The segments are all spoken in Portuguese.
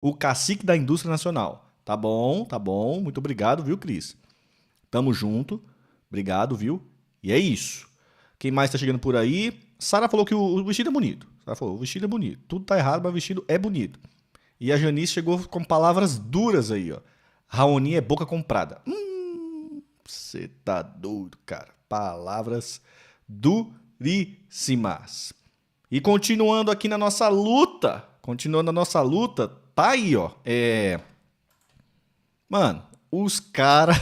O cacique da indústria nacional. Tá bom, tá bom. Muito obrigado, viu, Cris? Tamo junto. Obrigado, viu? E é isso. Quem mais tá chegando por aí? Sara falou que o vestido é bonito. Sara falou, o vestido é bonito. Tudo tá errado, mas o vestido é bonito. E a Janice chegou com palavras duras aí, ó. Raoni é boca comprada. Você tá doido, cara. Palavras duríssimas. E continuando a nossa luta, tá aí, ó. Mano, os caras,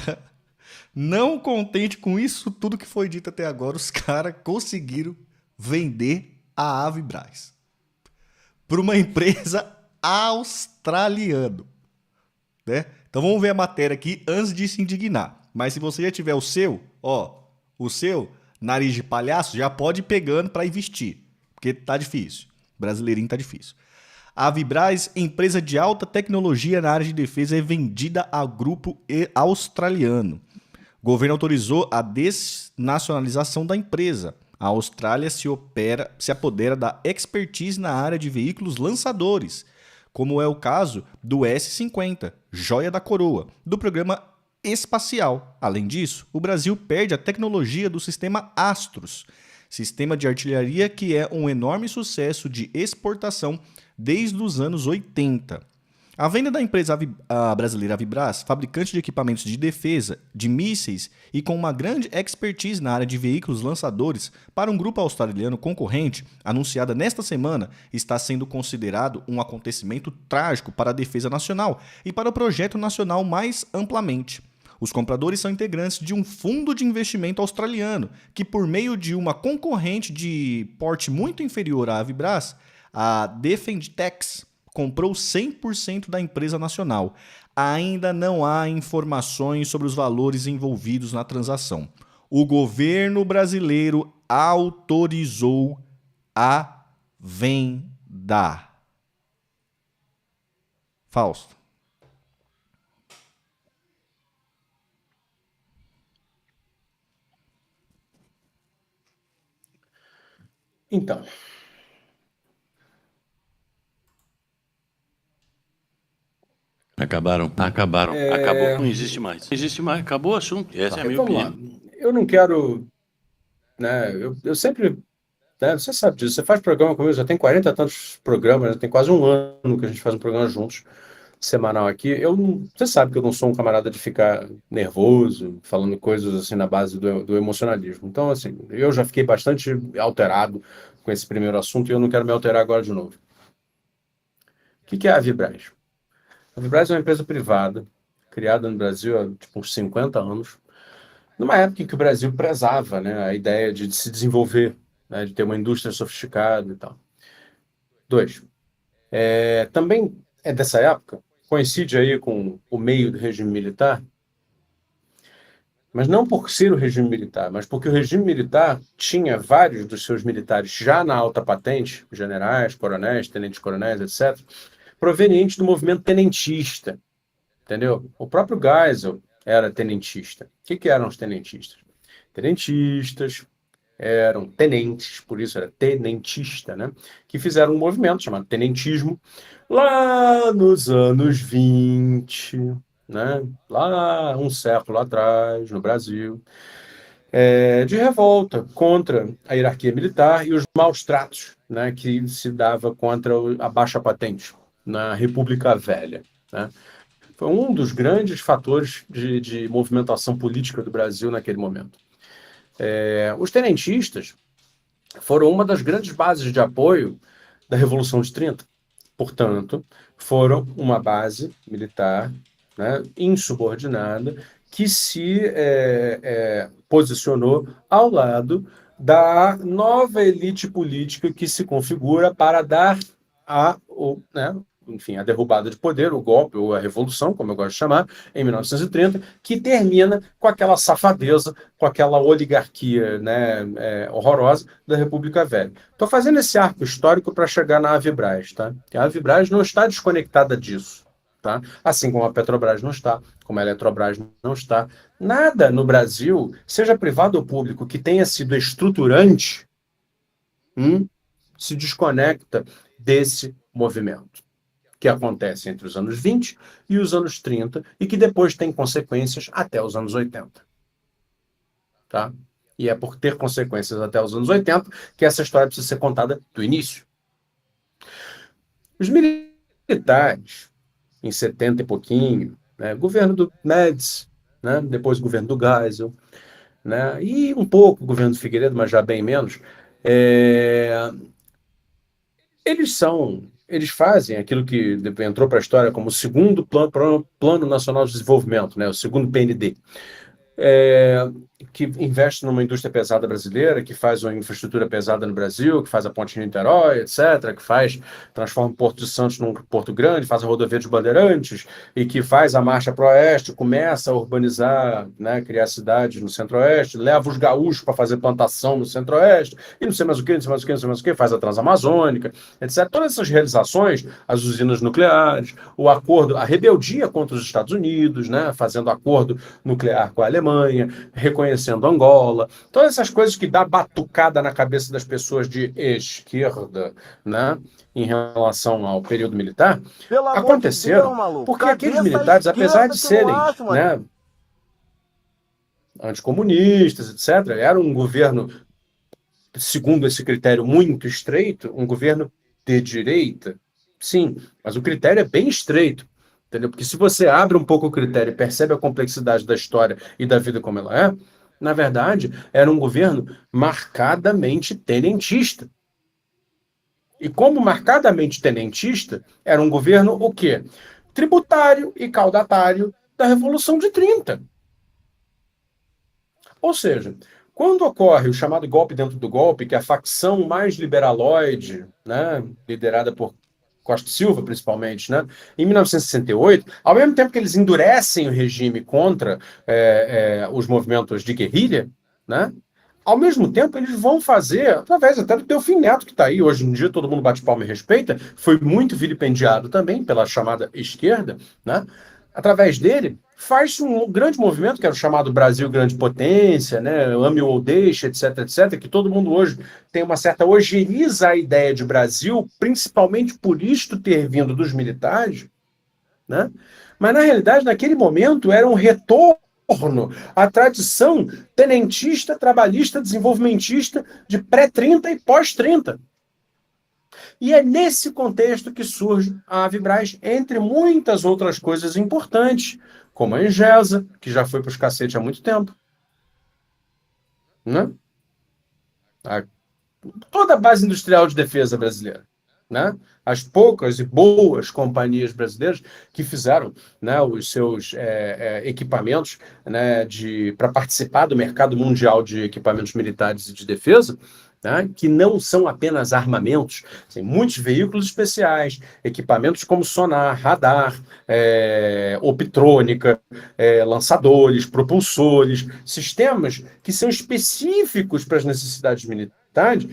não contente com isso tudo que foi dito até agora, os caras conseguiram vender a Avibraz para uma empresa australiana, né? Então vamos ver a matéria aqui antes de se indignar. Mas se você já tiver o seu, ó, o seu nariz de palhaço, já pode ir pegando para investir, porque tá difícil. Brasileirinho tá difícil. A Vibraz, empresa de alta tecnologia na área de defesa, é vendida a grupo australiano. O governo autorizou a desnacionalização da empresa. A Austrália se apodera da expertise na área de veículos lançadores, como é o caso do S-50, joia da coroa, do programa espacial. Além disso, o Brasil perde a tecnologia do sistema Astros, sistema de artilharia que é um enorme sucesso de exportação desde os anos 80. A venda da empresa brasileira Avibraz, fabricante de equipamentos de defesa, de mísseis e com uma grande expertise na área de veículos lançadores, para um grupo australiano concorrente, anunciada nesta semana, está sendo considerado um acontecimento trágico para a defesa nacional e para o projeto nacional mais amplamente. Os compradores são integrantes de um fundo de investimento australiano, que, por meio de uma concorrente de porte muito inferior à Avibraz, a Defentex, comprou 100% da empresa nacional. Ainda não há informações sobre os valores envolvidos na transação. O governo brasileiro autorizou a venda. Fausto. Então, Acabaram. Acabou, não existe mais. Não existe mais, acabou o assunto. Essa é a minha vamos lá. opinião. Eu não quero, né? Eu sempre, né? Você sabe disso. Você faz programa comigo, já tem 40 e tantos programas, já tem quase um ano que a gente faz um programa juntos, semanal aqui. Você sabe que eu não sou um camarada de ficar nervoso, falando coisas assim na base do emocionalismo. Então, assim, eu já fiquei bastante alterado com esse primeiro assunto e eu não quero me alterar agora de novo. O que é a Vibraz? A Vibraz é uma empresa privada, criada no Brasil há tipo, uns 50 anos, numa época em que o Brasil prezava, né, a ideia de se desenvolver, né, de ter uma indústria sofisticada e tal. Dois, também é dessa época, coincide aí com o meio do regime militar, mas não por ser o regime militar, mas porque o regime militar tinha vários dos seus militares já na alta patente, generais, coronéis, tenentes-coronéis, etc., provenientes do movimento tenentista, entendeu? O próprio Geisel era tenentista. O que eram os tenentistas? Tenentistas eram tenentes, por isso era tenentista, né? Que fizeram um movimento chamado tenentismo lá nos anos 20, né? Lá um século atrás, no Brasil, de revolta contra a hierarquia militar e os maus tratos, né, que se dava contra a baixa patente na República Velha, né? Foi um dos grandes fatores de movimentação política do Brasil naquele momento. Os tenentistas foram uma das grandes bases de apoio da Revolução de 30. Portanto, foram uma base militar, né, insubordinada que se posicionou ao lado da nova elite política que se configura para dar enfim, a derrubada de poder, o golpe ou a revolução, como eu gosto de chamar, em 1930, que termina com aquela safadeza, com aquela oligarquia, né, horrorosa da República Velha. Estou fazendo esse arco histórico para chegar na Avibraz, tá? A Avibraz não está desconectada disso, tá? Assim como a Petrobras não está, como a Eletrobras não está. Nada no Brasil, seja privado ou público, que tenha sido estruturante, se desconecta desse movimento. que acontece entre os anos 20 e os anos 30 e que depois tem consequências até os anos 80. Tá? E é por ter consequências até os anos 80 que essa história precisa ser contada do início. Os militares, em 70 e pouquinho, né, governo do Médici, né, depois o governo do Geisel, né, e um pouco o governo do Figueiredo, mas já bem menos, eles fazem aquilo que entrou para a história como o segundo plano Nacional de Desenvolvimento, né, o segundo PND. Que investe numa indústria pesada brasileira, que faz uma infraestrutura pesada no Brasil, que faz a ponte de Niterói, etc., que transforma o Porto de Santos num porto grande, faz a rodovia dos Bandeirantes, e que faz a marcha para o oeste, começa a urbanizar, né, criar cidades no centro-oeste, leva os gaúchos para fazer plantação no centro-oeste, e não sei mais o que, não sei mais o que, não sei mais o que, faz a Transamazônica, etc. Todas essas realizações, as usinas nucleares, o acordo, a rebeldia contra os Estados Unidos, né, fazendo acordo nuclear com a Alemanha, reconhecendo Angola, todas essas coisas que dá batucada na cabeça das pessoas de esquerda, né, em relação ao período militar, aconteceram porque aqueles militares, apesar de serem, né, anticomunistas, etc., era um governo, segundo esse critério muito estreito, um governo de direita, sim, mas o critério é bem estreito. Entendeu? Porque se você abre um pouco o critério e percebe a complexidade da história e da vida como ela é, na verdade, era um governo marcadamente tenentista. E como marcadamente tenentista, era um governo o quê? Tributário e caudatário da Revolução de 30. Ou seja, quando ocorre o chamado golpe dentro do golpe, que é a facção mais liberaloide, né, liderada por Costa e Silva, principalmente, né? Em 1968, ao mesmo tempo que eles endurecem o regime contra os movimentos de guerrilha, né? Ao mesmo tempo, eles vão fazer, através até do Delfim Neto, que está aí, hoje em dia todo mundo bate palma e respeita, foi muito vilipendiado também pela chamada esquerda, né? Através dele, faz um grande movimento, que era o chamado Brasil Grande Potência, né? Ame ou Deixe, etc., etc., que todo mundo hoje tem uma certa ojeriza a ideia de Brasil, principalmente por isto ter vindo dos militares, né? Mas, na realidade, naquele momento, era um retorno à tradição tenentista, trabalhista, desenvolvimentista de pré-30 e pós-30. E é nesse contexto que surge a Avibraz, entre muitas outras coisas importantes, como a Engesa, que já foi para os cacete há muito tempo, né? Toda a base industrial de defesa brasileira, né? As poucas e boas companhias brasileiras que fizeram, né, os seus equipamentos, né, para participar do mercado mundial de equipamentos militares e de defesa, né, que não são apenas armamentos, tem muitos veículos especiais, equipamentos como sonar, radar, optrônica, lançadores, propulsores, sistemas que são específicos para as necessidades militares,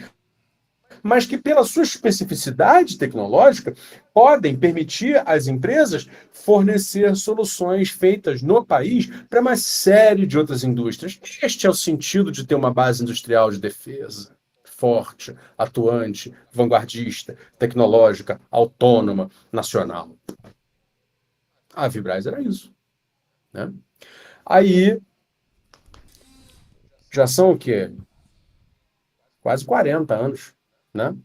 mas que, pela sua especificidade tecnológica, podem permitir às empresas fornecer soluções feitas no país para uma série de outras indústrias. Este é o sentido de ter uma base industrial de defesa forte, atuante, vanguardista, tecnológica, autônoma, nacional. A Vibraz era isso, né? Aí, já são o quê? Quase 40 anos, né?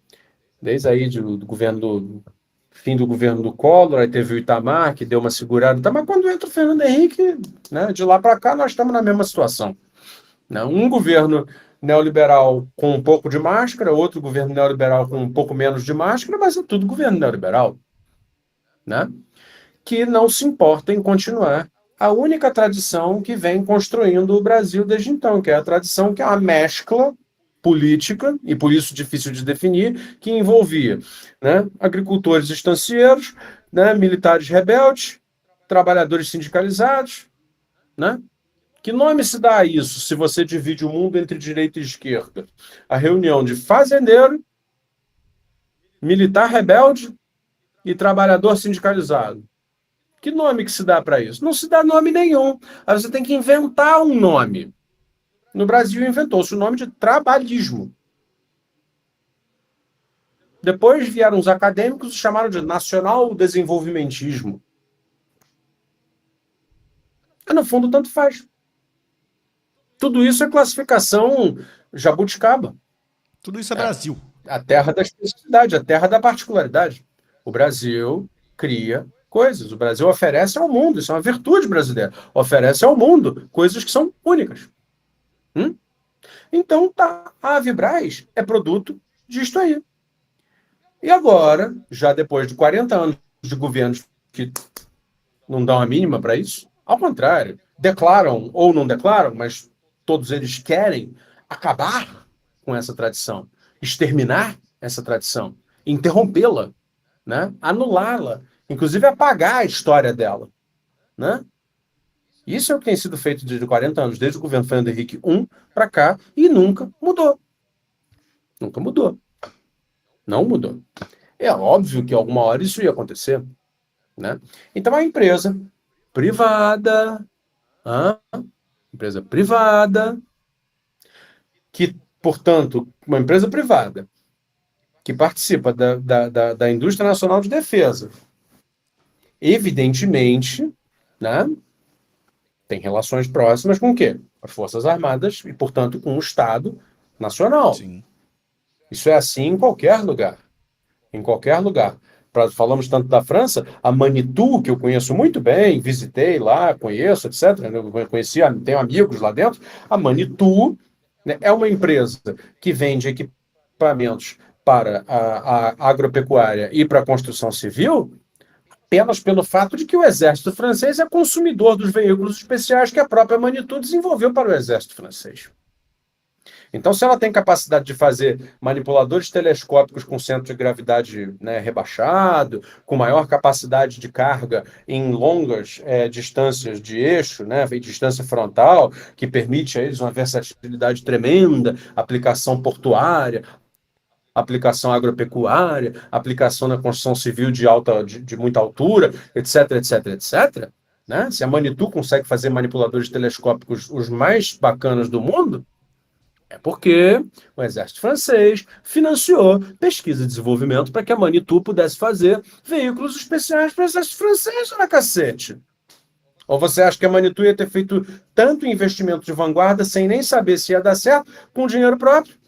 Desde aí do governo fim do governo do Collor, aí teve o Itamar, que deu uma segurada. Mas quando entra o Fernando Henrique, né, de lá para cá, nós estamos na mesma situação, né? Um governo neoliberal com um pouco de máscara, outro governo neoliberal com um pouco menos de máscara, mas é tudo governo neoliberal, né? Que não se importa em continuar a única tradição que vem construindo o Brasil desde então, que é a tradição que é uma mescla política, e por isso difícil de definir, que envolvia, né, agricultores estancieiros, né, militares rebeldes, trabalhadores sindicalizados, né? Que nome se dá a isso se você divide o mundo entre direita e esquerda? A reunião de fazendeiro, militar rebelde e trabalhador sindicalizado. Que nome que se dá para isso? Não se dá nome nenhum. Aí você tem que inventar um nome. No Brasil inventou-se o nome de trabalhismo. Depois vieram os acadêmicos e chamaram de nacional desenvolvimentismo. Mas, no fundo, tanto faz. Tudo isso é classificação jabuticaba. Tudo isso é Brasil. A terra da especificidade, a terra da particularidade. O Brasil cria coisas. O Brasil oferece ao mundo, isso é uma virtude brasileira, oferece ao mundo coisas que são únicas. Então, tá, a Avibraz é produto disto aí. E agora, já depois de 40 anos de governos que não dão a mínima para isso, ao contrário, declaram ou não declaram, mas todos eles querem acabar com essa tradição, exterminar essa tradição, interrompê-la, né? Anulá-la, inclusive apagar a história dela, né? Isso é o que tem sido feito desde 40 anos, desde o governo Fernando Henrique I para cá, e nunca mudou. Nunca mudou. Não mudou. É óbvio que alguma hora isso ia acontecer, né? Então a empresa privada, que, portanto, uma empresa privada que participa da indústria nacional de defesa, evidentemente, né, tem relações próximas com o quê? As Forças Armadas e, portanto, com o Estado Nacional. Sim. Isso é assim em qualquer lugar. Em qualquer lugar. Falamos tanto da França, a Manitou, que eu conheço muito bem, visitei lá, conheço, etc. Eu conheci, tenho amigos lá dentro. A Manitou, né, é uma empresa que vende equipamentos para a agropecuária e para a construção civil, apenas pelo fato de que o exército francês é consumidor dos veículos especiais que a própria Manitou desenvolveu para o exército francês. Então, se ela tem capacidade de fazer manipuladores telescópicos com centro de gravidade, né, rebaixado, com maior capacidade de carga em longas distâncias de eixo, né, distância frontal, que permite a eles uma versatilidade tremenda, aplicação portuária, aplicação agropecuária, aplicação na construção civil de muita altura, etc, etc, etc. Né? Se a Manitou consegue fazer manipuladores telescópicos os mais bacanas do mundo, é porque o exército francês financiou pesquisa e desenvolvimento para que a Manitou pudesse fazer veículos especiais para o exército francês, na cacete. Ou você acha que a Manitou ia ter feito tanto investimento de vanguarda sem nem saber se ia dar certo com dinheiro próprio?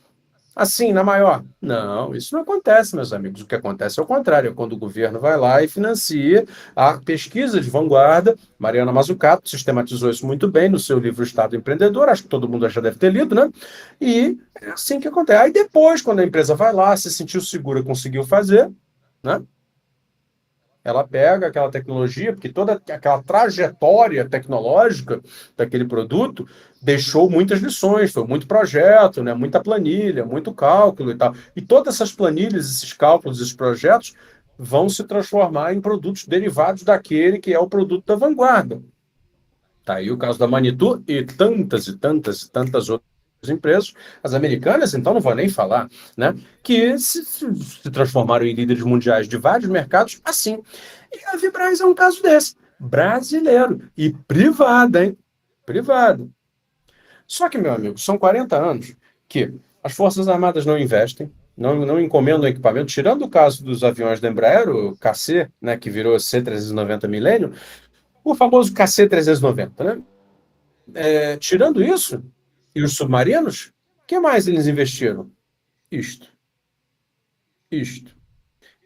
Assim, na maior? Não, isso não acontece, meus amigos. O que acontece é o contrário, é quando o governo vai lá e financia a pesquisa de vanguarda. Mariana Mazzucato sistematizou isso muito bem no seu livro Estado Empreendedor, acho que todo mundo já deve ter lido, né? E é assim que acontece. Aí depois, quando a empresa vai lá, se sentiu segura, conseguiu fazer, né? Ela pega aquela tecnologia, porque toda aquela trajetória tecnológica daquele produto deixou muitas lições, foi muito projeto, né? Muita planilha, muito cálculo e tal. E todas essas planilhas, esses cálculos, esses projetos vão se transformar em produtos derivados daquele que é o produto da vanguarda. Tá aí o caso da Manitou e tantas e tantas e tantas outras empresas, as americanas, então não vou nem falar, né, que se transformaram em líderes mundiais de vários mercados assim. E a Vibraz é um caso desse, brasileiro e privada, hein? Privado. Só que, meu amigo, são 40 anos que as Forças Armadas não investem, não encomendam equipamento, tirando o caso dos aviões da Embraer, o KC, né, que virou C-390 Millennium, o famoso KC-390, né? Tirando isso, e os submarinos, o que mais eles investiram? Isto.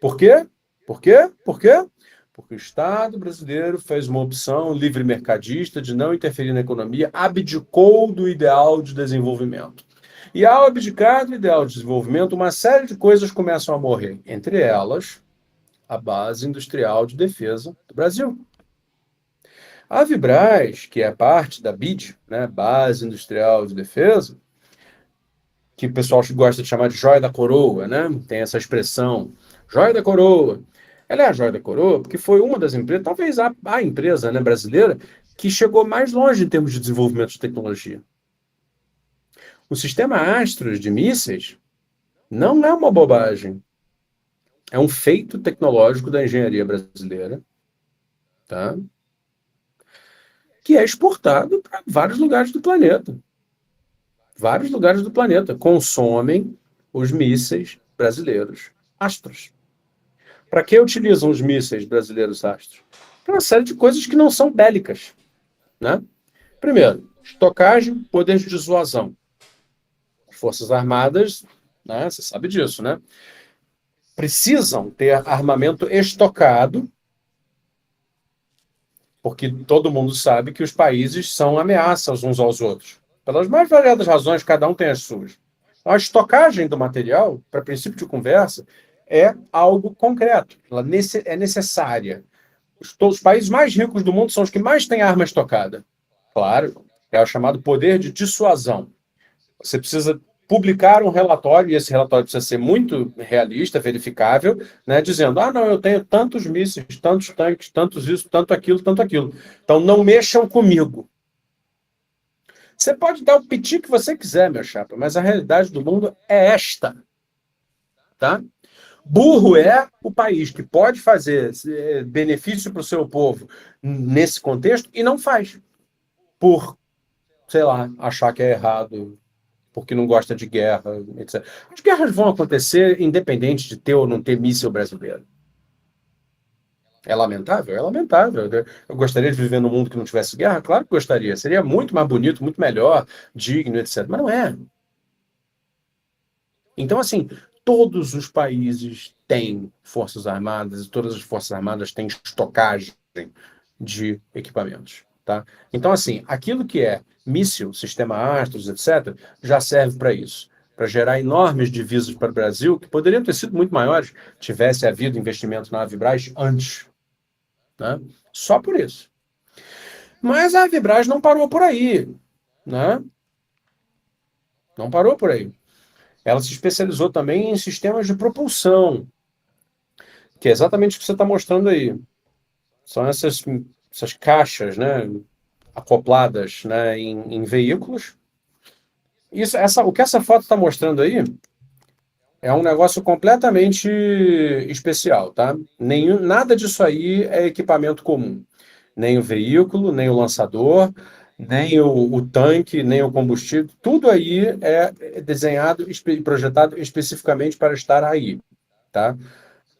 Por quê? Por quê? Por quê? Porque o Estado brasileiro fez uma opção livre mercadista de não interferir na economia, abdicou do ideal de desenvolvimento. E ao abdicar do ideal de desenvolvimento, uma série de coisas começam a morrer. Entre elas, a base industrial de defesa do Brasil. A Vibraz, que é parte da BID, né, Base Industrial de Defesa, que o pessoal gosta de chamar de joia da coroa, né? Tem essa expressão, joia da coroa. Ela é a joia da coroa porque foi uma das empresas, talvez a empresa, né, brasileira, que chegou mais longe em termos de desenvolvimento de tecnologia. O sistema Astros de mísseis não é uma bobagem. É um feito tecnológico da engenharia brasileira, tá? Que é exportado para vários lugares do planeta. Vários lugares do planeta consomem os mísseis brasileiros Astros. Para que utilizam os mísseis brasileiros Astros? Para uma série de coisas que não são bélicas, né? Primeiro, estocagem, poder de dissuasão. As Forças Armadas, né, você sabe disso, né? Precisam ter armamento estocado, porque todo mundo sabe que os países são ameaças uns aos outros. Pelas mais variadas razões, cada um tem as suas. A estocagem do material, para princípio de conversa, é algo concreto. Ela é necessária. Os países mais ricos do mundo são os que mais têm arma estocada. Claro, é o chamado poder de dissuasão. Você precisa publicar um relatório, e esse relatório precisa ser muito realista, verificável, né, dizendo, não, eu tenho tantos mísseis, tantos tanques, tantos isso, tanto aquilo, tanto aquilo. Então, não mexam comigo. Você pode dar o piti que você quiser, meu chapa, mas a realidade do mundo é esta. Tá? Burro é o país que pode fazer benefício para o seu povo nesse contexto e não faz. Por, sei lá, achar que é errado, porque não gosta de guerra, etc. As guerras vão acontecer independente de ter ou não ter míssil brasileiro. É lamentável? É lamentável. Eu gostaria de viver num mundo que não tivesse guerra? Claro que gostaria. Seria muito mais bonito, muito melhor, digno, etc. Mas não é. Então, assim, todos os países têm forças armadas e todas as forças armadas têm estocagem de equipamentos. Tá? Então, assim, aquilo que é míssil, sistema Astros, etc., já serve para isso, para gerar enormes divisas para o Brasil, que poderiam ter sido muito maiores, tivesse havido investimento na Avibraz antes. Né? Só por isso. Mas a Avibraz não parou por aí. Né? Não parou por aí. Ela se especializou também em sistemas de propulsão, que é exatamente o que você está mostrando aí. São essas caixas, né, acopladas, né, em veículos. O que essa foto está mostrando aí é um negócio completamente especial, tá? Nada disso aí é equipamento comum. Nem o veículo, nem o lançador, nem o tanque, nem o combustível. Tudo aí é desenhado e projetado especificamente para estar aí, tá?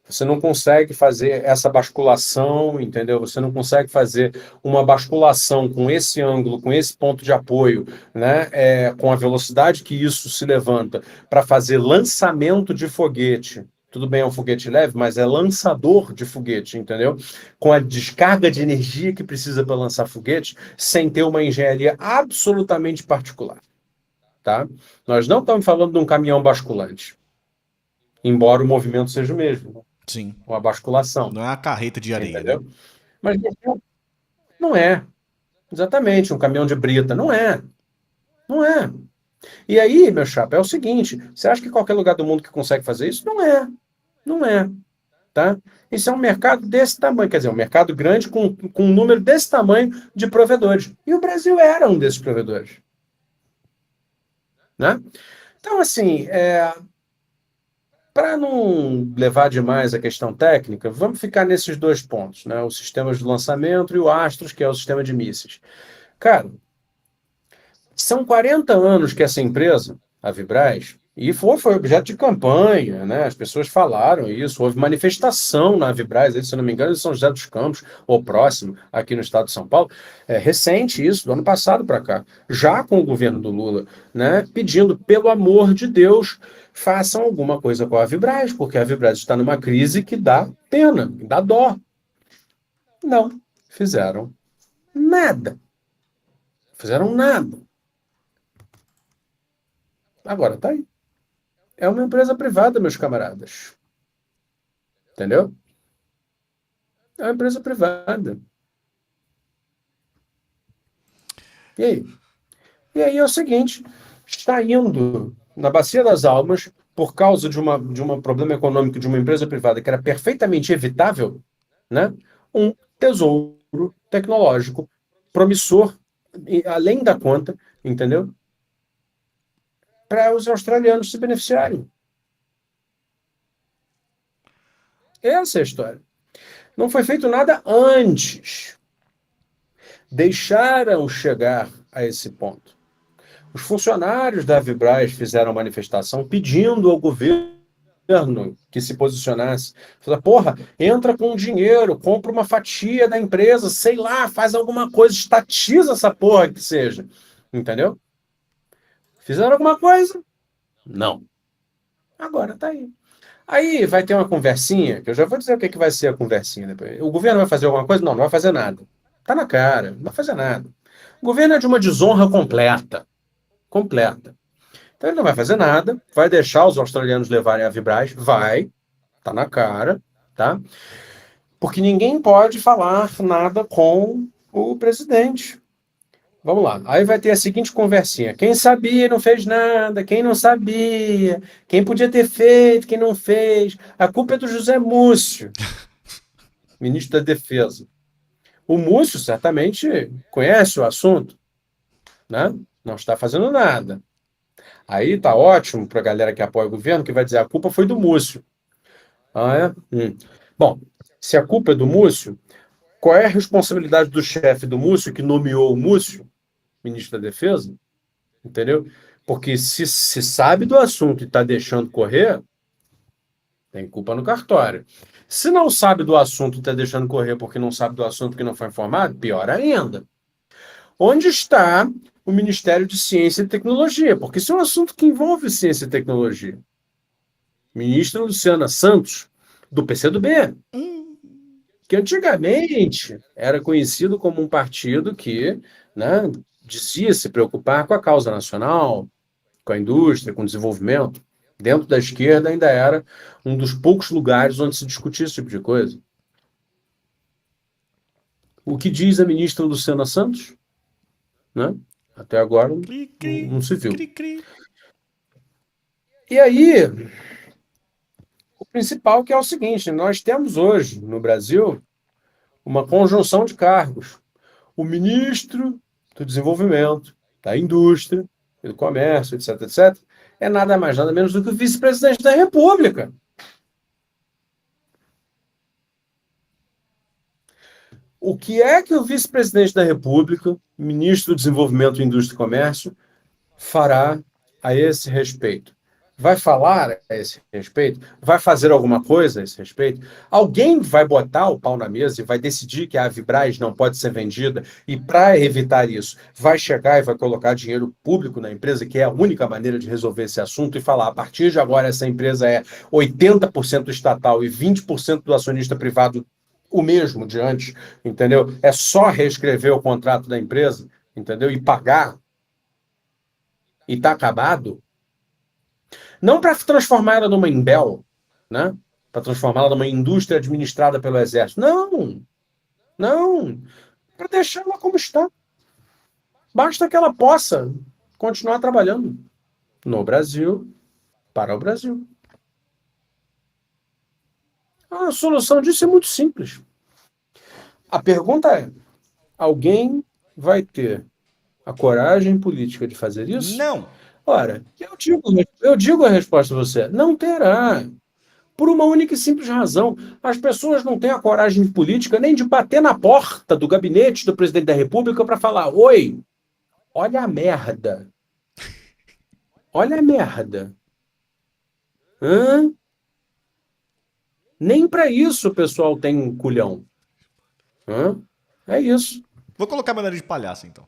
Você não consegue fazer essa basculação, entendeu? Você não consegue fazer uma basculação com esse ângulo, com esse ponto de apoio, né? Com a velocidade que isso se levanta, para fazer lançamento de foguete. Tudo bem, é um foguete leve, mas é lançador de foguete, entendeu? Com a descarga de energia que precisa para lançar foguete, sem ter uma engenharia absolutamente particular, tá? Nós não estamos falando de um caminhão basculante, embora o movimento seja o mesmo. Sim. Uma basculação. Não é uma carreta de areia, entendeu? né? Mas não é. Exatamente, um caminhão de brita. Não é. Não é. E aí, meu chapa, é o seguinte, você acha que qualquer lugar do mundo que consegue fazer isso? Não é. Não é. Tá? Isso é um mercado desse tamanho, quer dizer, um mercado grande com um número desse tamanho de provedores. E o Brasil era um desses provedores. Né? Então, assim, para não levar demais a questão técnica, vamos ficar nesses dois pontos, né? Os sistemas de lançamento e o Astros, que é o sistema de mísseis. Cara, são 40 anos que essa empresa, a Vibraz, e foi objeto de campanha, né? As pessoas falaram isso, houve manifestação na Vibraz, se eu não me engano, em São José dos Campos, ou próximo, aqui no estado de São Paulo, recente isso, do ano passado para cá, já com o governo do Lula, né? Pedindo, pelo amor de Deus, façam alguma coisa com a Vibraz, porque a Vibraz está numa crise que dá pena, dá dó. Não fizeram nada. Fizeram nada. Agora tá aí. É uma empresa privada, meus camaradas. Entendeu? É uma empresa privada. E aí? E aí é o seguinte, está indo na Bacia das Almas, por causa de um problema econômico de uma empresa privada que era perfeitamente evitável, né? Um tesouro tecnológico promissor, além da conta, entendeu? Para os australianos se beneficiarem. Essa é a história. Não foi feito nada antes. Deixaram chegar a esse ponto. Os funcionários da Vibraz fizeram manifestação pedindo ao governo governo que se posicionasse. Fala, porra, entra com dinheiro, compra uma fatia da empresa, sei lá, faz alguma coisa, estatiza essa porra que seja. Entendeu? Fizeram alguma coisa? Não. Agora tá aí. Aí vai ter uma conversinha, que eu já vou dizer o que vai ser a conversinha depois. O governo vai fazer alguma coisa? Não, não vai fazer nada. Tá na cara, não vai fazer nada. O governo é de uma desonra completa. Completa. Então ele não vai fazer nada, vai deixar os australianos levarem a Vibraz, vai, tá na cara, tá? Porque ninguém pode falar nada com o presidente. Vamos lá. Aí vai ter a seguinte conversinha. Quem sabia não fez nada, quem não sabia, quem podia ter feito, quem não fez. A culpa é do José Múcio, ministro da Defesa. O Múcio certamente conhece o assunto, né? Não está fazendo nada. Aí tá ótimo para a galera que apoia o governo, que vai dizer a culpa foi do Múcio. Ah, é? Bom, se a culpa é do Múcio, qual é a responsabilidade do chefe do Múcio, que nomeou o Múcio, ministro da Defesa? Entendeu? Porque se sabe do assunto e está deixando correr, tem culpa no cartório. Se não sabe do assunto e está deixando correr porque não sabe do assunto, porque não foi informado, pior ainda. Onde está o Ministério de Ciência e Tecnologia? Porque isso é um assunto que envolve ciência e tecnologia. Ministra Luciana Santos, do PCdoB, que antigamente era conhecido como um partido que, né, dizia se preocupar com a causa nacional, com a indústria, com o desenvolvimento. Dentro da esquerda ainda era um dos poucos lugares onde se discutia esse tipo de coisa. O que diz a ministra Luciana Santos? Né? Até agora não se viu. E aí, o principal que é o seguinte, nós temos hoje no Brasil uma conjunção de cargos. O ministro do Desenvolvimento, da Indústria, do Comércio, etc., etc., é nada mais, nada menos do que o vice-presidente da República. O que é que o vice-presidente da República, ministro do Desenvolvimento, Indústria e Comércio, fará a esse respeito? Vai falar a esse respeito? Vai fazer alguma coisa a esse respeito? Alguém vai botar o pau na mesa e vai decidir que a Vibraz não pode ser vendida e, para evitar isso, vai chegar e vai colocar dinheiro público na empresa, que é a única maneira de resolver esse assunto, e falar, a partir de agora essa empresa é 80% estatal e 20% do acionista privado o mesmo de antes, entendeu? É só reescrever o contrato da empresa, entendeu? E pagar. E tá acabado. Não para transformar ela numa Imbel, né? Para transformá-la numa indústria administrada pelo Exército. Não. Não. Para deixá-la como está. Basta que ela possa continuar trabalhando no Brasil, para o Brasil. A solução disso é muito simples. A pergunta é, alguém vai ter a coragem política de fazer isso? Não. Ora, eu digo a resposta a você, não terá. Por uma única e simples razão. As pessoas não têm a coragem política nem de bater na porta do gabinete do presidente da República para falar, oi, olha a merda. Olha a merda. Hã? Nem para isso o pessoal tem um culhão. Hã? É isso. Vou colocar meu nariz de palhaço, então.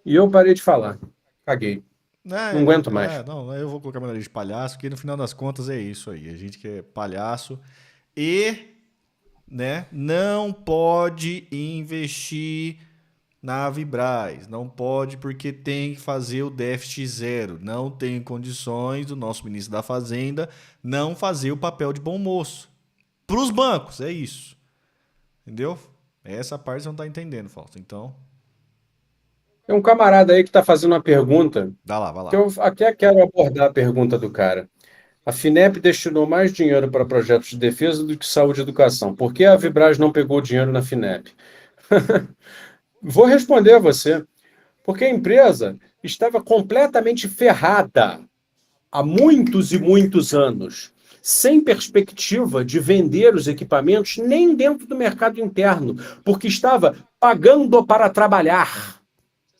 E eu parei de falar. Caguei. Não aguento mais. Não, eu vou colocar meu nariz de palhaço, porque no final das contas é isso aí. A gente que é palhaço e, né, não pode investir na Vibraz. Não pode porque tem que fazer o déficit zero. Não tem condições do nosso ministro da Fazenda não fazer o papel de bom moço. Para os bancos, é isso. Entendeu? Essa parte você não tá entendendo, Fausto. Então... Tem um camarada aí que está fazendo uma pergunta. Vai lá. Que eu até quero abordar a pergunta do cara. A FINEP destinou mais dinheiro para projetos de defesa do que saúde e educação. Por que a Vibraz não pegou dinheiro na FINEP? Vou responder a você. Porque a empresa estava completamente ferrada há muitos e muitos anos, sem perspectiva de vender os equipamentos nem dentro do mercado interno, porque estava pagando para trabalhar.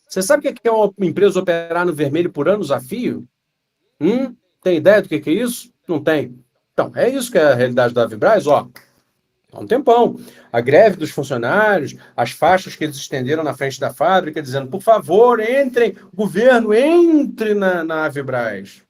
Você sabe o que é uma empresa operar no vermelho por anos a fio? Tem ideia do que é isso? Não tem. Então, é isso que é a realidade da Avibraz, ó. Há um tempão. A greve dos funcionários, as faixas que eles estenderam na frente da fábrica, dizendo, por favor, entrem, governo, entre na Avibraz.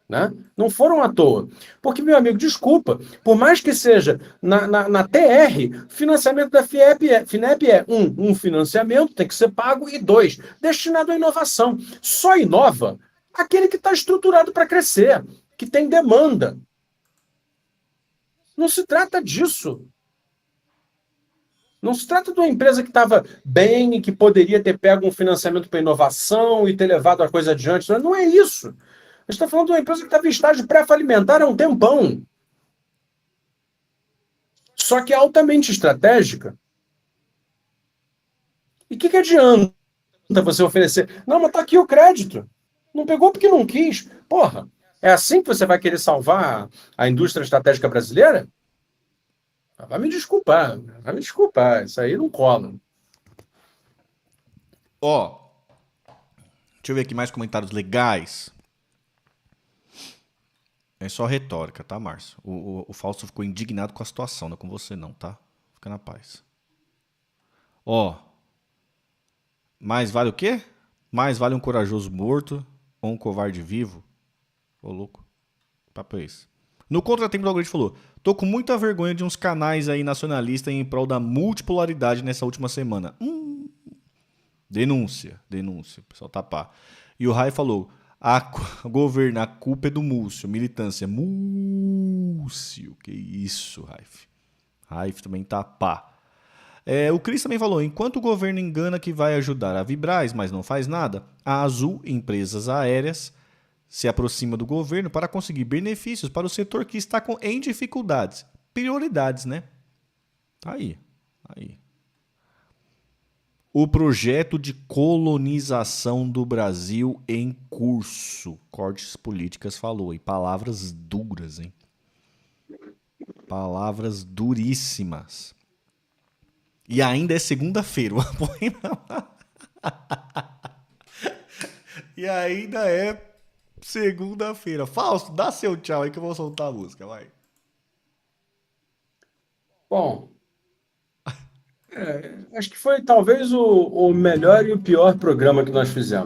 Né? Não foram à toa. Porque, meu amigo, desculpa, por mais que seja na TR, financiamento da FINEP é um financiamento, tem que ser pago, e 2, destinado à inovação. Só inova aquele que está estruturado para crescer, que tem demanda. Não se trata disso. Não se trata de uma empresa que estava bem e que poderia ter pego um financiamento para inovação e ter levado a coisa adiante. Não é isso. A gente está falando de uma empresa que estava em estágio pré-falimentar há um tempão. Só que altamente estratégica. E o que adianta você oferecer? Não, mas está aqui o crédito. Não pegou porque não quis. Porra, é assim que você vai querer salvar a indústria estratégica brasileira? Vai me desculpar. Isso aí não cola. Ó, deixa eu ver aqui mais comentários legais. É só retórica, tá, Márcio? O Fausto ficou indignado com a situação, não é com você não, tá? Fica na paz. Ó, mais vale o quê? Mais vale um corajoso morto ou um covarde vivo? Ô, louco. Que papo é esse? No contratempo do Algoritmo falou, tô com muita vergonha de uns canais aí nacionalistas em prol da multipolaridade nessa última semana. Denúncia. O pessoal tá pá. E o Rai falou, governo, a culpa é do Múcio. Militância. Múcio. Que isso, Raif. Raif também tá pá. O Cris também falou, enquanto o governo engana que vai ajudar a Vibraz, mas não faz nada, a Azul, empresas aéreas, se aproxima do governo para conseguir benefícios para o setor que está em dificuldades. Prioridades, né? Aí. O projeto de colonização do Brasil em curso. Cortes Políticas falou. E palavras duras, hein? Palavras duríssimas. E ainda é segunda-feira. E ainda é segunda-feira. Fausto, dá seu tchau aí que eu vou soltar a música, vai. Bom, acho que foi talvez o melhor e o pior programa que nós fizemos.